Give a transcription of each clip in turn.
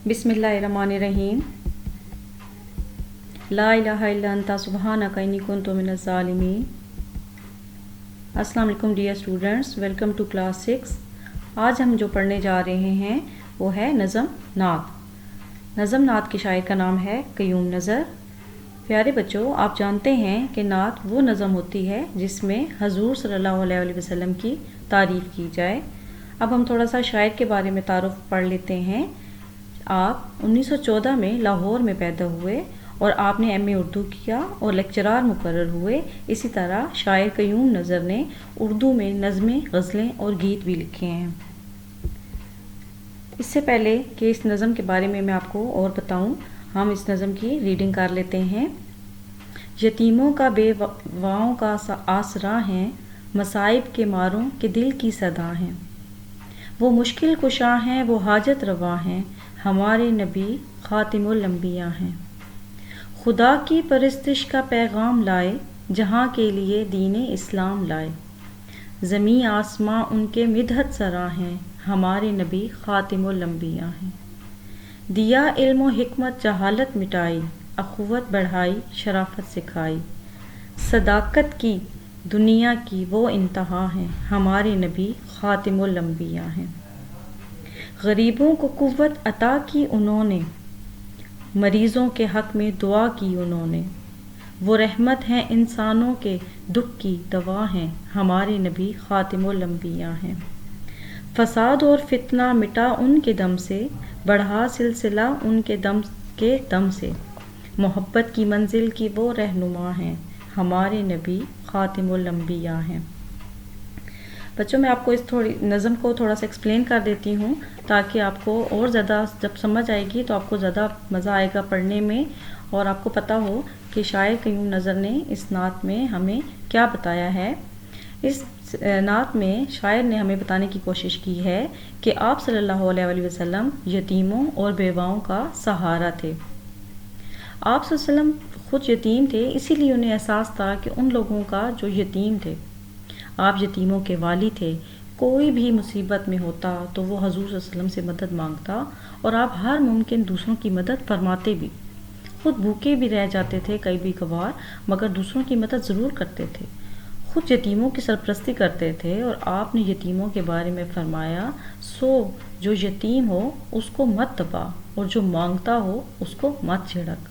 بسم اللہ الرحمن الرحیم لا الہ الا انت سبحانک انی کنت من الظالمین۔ السلام علیکم dear students, welcome to class 6۔ آج ہم جو پڑھنے جا رہے ہیں وہ ہے نظم نعت۔ نظم نعت کے شاعر کا نام ہے قیوم نظر۔ پیارے بچوں، آپ جانتے ہیں کہ نعت وہ نظم ہوتی ہے جس میں حضور صلی اللہ علیہ وسلم کی تعریف کی جائے۔ اب ہم تھوڑا سا شاعر کے بارے میں تعارف پڑھ لیتے ہیں۔ آپ 1914 میں لاہور میں پیدا ہوئے اور آپ نے ایم اے اردو کیا اور لیکچرار مقرر ہوئے۔ اسی طرح شاعر قیوم نظر نے اردو میں نظمیں، غزلیں اور گیت بھی لکھے ہیں۔ اس سے پہلے کہ اس نظم کے بارے میں آپ کو اور بتاؤں، ہم اس نظم کی ریڈنگ کر لیتے ہیں۔ یتیموں کا بے واؤں کا آسرا ہیں، مصائب کے ماروں کے دل کی صدا ہیں۔ وہ مشکل کشا ہیں، وہ حاجت روا ہیں، ہمارے نبی خاتم الانبیاء ہیں۔ خدا کی پرستش کا پیغام لائے، جہاں کے لیے دین اسلام لائے۔ زمیں آسماں ان کے مدحت سرا ہیں، ہمارے نبی خاتم الانبیاء ہیں۔ دیا علم و حکمت جہالت مٹائی، اخوت بڑھائی شرافت سکھائی۔ صداقت کی دنیا کی وہ انتہا ہیں، ہمارے نبی خاتم الانبیاء ہیں۔ غریبوں کو قوت عطا کی انہوں نے، مریضوں کے حق میں دعا کی انہوں نے۔ وہ رحمت ہیں انسانوں کے دکھ کی دوا ہیں، ہمارے نبی خاتم الانبیاء ہیں۔ فساد اور فتنہ مٹا ان کے دم سے، بڑھا سلسلہ ان کے دم سے۔ محبت کی منزل کی وہ رہنما ہیں، ہمارے نبی خاتم الانبیاء ہیں۔ بچوں، میں آپ کو اس نظم کو تھوڑا سا ایکسپلین کر دیتی ہوں تاکہ آپ کو اور زیادہ جب سمجھ آئے گی تو آپ کو زیادہ مزہ آئے گا پڑھنے میں، اور آپ کو پتہ ہو کہ شاعر قیوم نظر نے اس نعت میں ہمیں کیا بتایا ہے۔ اس نعت میں شاعر نے ہمیں بتانے کی کوشش کی ہے کہ آپ صلی اللہ علیہ وسلم یتیموں اور بیواؤں کا سہارا تھے۔ آپ صلی اللہ علیہ وسلم خود یتیم تھے، اسی لیے انہیں احساس تھا کہ ان لوگوں کا جو یتیم تھے، آپ یتیموں کے والی تھے۔ کوئی بھی مصیبت میں ہوتا تو وہ حضور صلی اللہ علیہ وسلم سے مدد مانگتا، اور آپ ہر ممکن دوسروں کی مدد فرماتے بھی۔ خود بھوکے بھی رہ جاتے تھے کئی بھی کبھار، مگر دوسروں کی مدد ضرور کرتے تھے۔ خود یتیموں کی سرپرستی کرتے تھے، اور آپ نے یتیموں کے بارے میں فرمایا، جو یتیم ہو اس کو مت دبا، اور جو مانگتا ہو اس کو مت جھڑک۔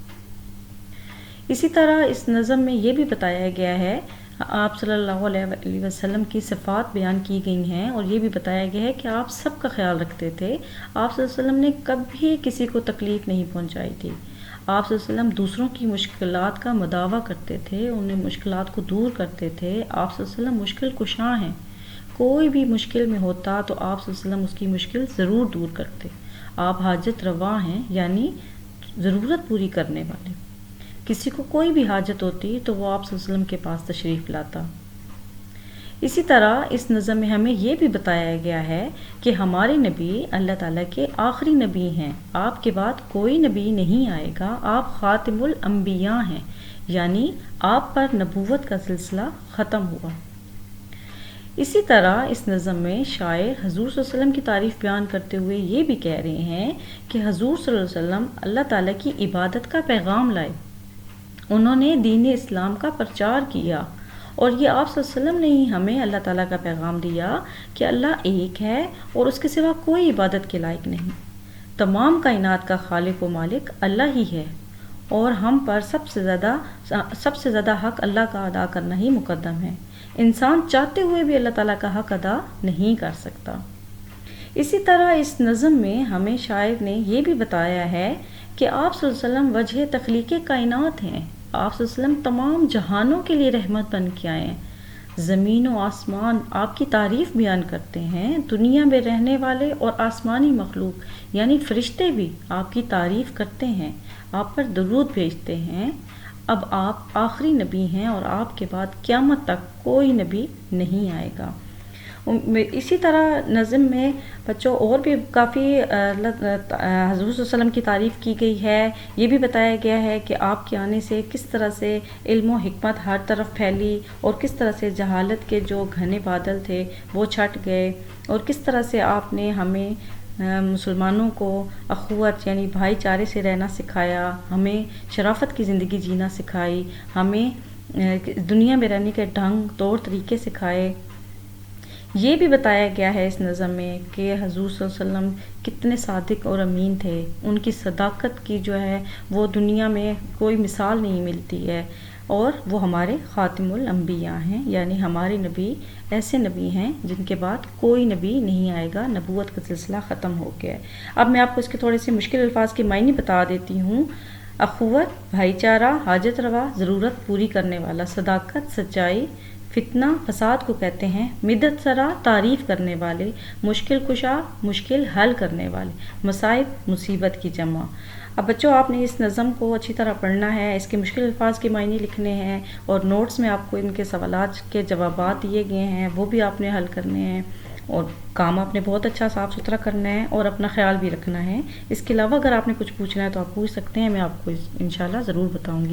اسی طرح اس نظم میں یہ بھی بتایا گیا ہے، آپ صلی اللہ علیہ وسلم کی صفات بیان کی گئی ہیں، اور یہ بھی بتایا گیا ہے کہ آپ سب کا خیال رکھتے تھے۔ آپ صلی اللہ علیہ وسلم نے کبھی کسی کو تکلیف نہیں پہنچائی تھی۔ آپ صلی اللہ علیہ وسلم دوسروں کی مشکلات کا مداوع کرتے تھے، انہیں مشکلات کو دور کرتے تھے۔ آپ صلی اللہ علیہ وسلم مشکل کشاں ہیں، کوئی بھی مشکل میں ہوتا تو آپ صلی اللہ علیہ وسلم اس کی مشکل ضرور دور کرتے۔ آپ حاجت روا ہیں، یعنی ضرورت پوری کرنے والے۔ کسی کو کوئی بھی حاجت ہوتی تو وہ آپ صلی اللہ علیہ وسلم کے پاس تشریف لاتا۔ اسی طرح اس نظم میں ہمیں یہ بھی بتایا گیا ہے کہ ہمارے نبی اللہ تعالیٰ کے آخری نبی ہیں، آپ کے بعد کوئی نبی نہیں آئے گا، آپ خاتم الانبیاء ہیں، یعنی آپ پر نبوت کا سلسلہ ختم ہوا۔ اسی طرح اس نظم میں شاعر حضور صلی اللہ علیہ وسلم کی تعریف بیان کرتے ہوئے یہ بھی کہہ رہے ہیں کہ حضور صلی اللہ علیہ وسلم اللہ تعالیٰ کی عبادت کا پیغام لائے، انہوں نے دین اسلام کا پرچار کیا، اور یہ آپ صلی اللہ علیہ وسلم نے ہی ہمیں اللہ تعالیٰ کا پیغام دیا کہ اللہ ایک ہے اور اس کے سوا کوئی عبادت کے لائق نہیں۔ تمام کائنات کا خالق و مالک اللہ ہی ہے، اور ہم پر سب سے زیادہ حق اللہ کا ادا کرنا ہی مقدم ہے۔ انسان چاہتے ہوئے بھی اللہ تعالیٰ کا حق ادا نہیں کر سکتا۔ اسی طرح اس نظم میں ہمیں شاعر نے یہ بھی بتایا ہے کہ آپ صلی اللہ علیہ وسلم وجہ تخلیق کائنات ہیں، آپ صلی اللہ علیہ وسلم تمام جہانوں کے لیے رحمت بن کے آئے ہیں۔ زمین و آسمان آپ کی تعریف بیان کرتے ہیں، دنیا میں رہنے والے اور آسمانی مخلوق یعنی فرشتے بھی آپ کی تعریف کرتے ہیں، آپ پر درود بھیجتے ہیں۔ اب آپ آخری نبی ہیں، اور آپ کے بعد قیامت تک کوئی نبی نہیں آئے گا۔ اسی طرح نظم میں بچوں اور بھی کافی حضور صلی اللہ علیہ وسلم کی تعریف کی گئی ہے۔ یہ بھی بتایا گیا ہے کہ آپ کے آنے سے کس طرح سے علم و حکمت ہر طرف پھیلی، اور کس طرح سے جہالت کے جو گھنے بادل تھے وہ چھٹ گئے، اور کس طرح سے آپ نے ہمیں مسلمانوں کو اخوت یعنی بھائی چارے سے رہنا سکھایا، ہمیں شرافت کی زندگی جینا سکھائی، ہمیں دنیا میں رہنے کے ڈھنگ طور طریقے سکھائے۔ یہ بھی بتایا گیا ہے اس نظم میں کہ حضور صلی اللہ علیہ وسلم کتنے صادق اور امین تھے، ان کی صداقت کی جو ہے وہ دنیا میں کوئی مثال نہیں ملتی ہے، اور وہ ہمارے خاتم الانبیاء ہیں، یعنی ہمارے نبی ایسے نبی ہیں جن کے بعد کوئی نبی نہیں آئے گا، نبوت کا سلسلہ ختم ہو گیا ہے۔ اب میں آپ کو اس کے تھوڑے سے مشکل الفاظ کے معنی بتا دیتی ہوں۔ اخوت بھائی چارہ، حاجت روا ضرورت پوری کرنے والا، صداقت سچائی، فتنہ فساد کو کہتے ہیں، مدت سرا تعریف کرنے والے، مشکل کشا مشکل حل کرنے والے، مصائب مصیبت کی جمع۔ اب بچوں آپ نے اس نظم کو اچھی طرح پڑھنا ہے، اس کے مشکل الفاظ کے معنی لکھنے ہیں، اور نوٹس میں آپ کو ان کے سوالات کے جوابات دیے گئے ہیں، وہ بھی آپ نے حل کرنے ہیں، اور کام آپ نے بہت اچھا صاف ستھرا کرنا ہے اور اپنا خیال بھی رکھنا ہے۔ اس کے علاوہ اگر آپ نے کچھ پوچھنا ہے تو آپ پوچھ سکتے ہیں، میں آپ کو انشاءاللہ ضرور بتاؤں گی۔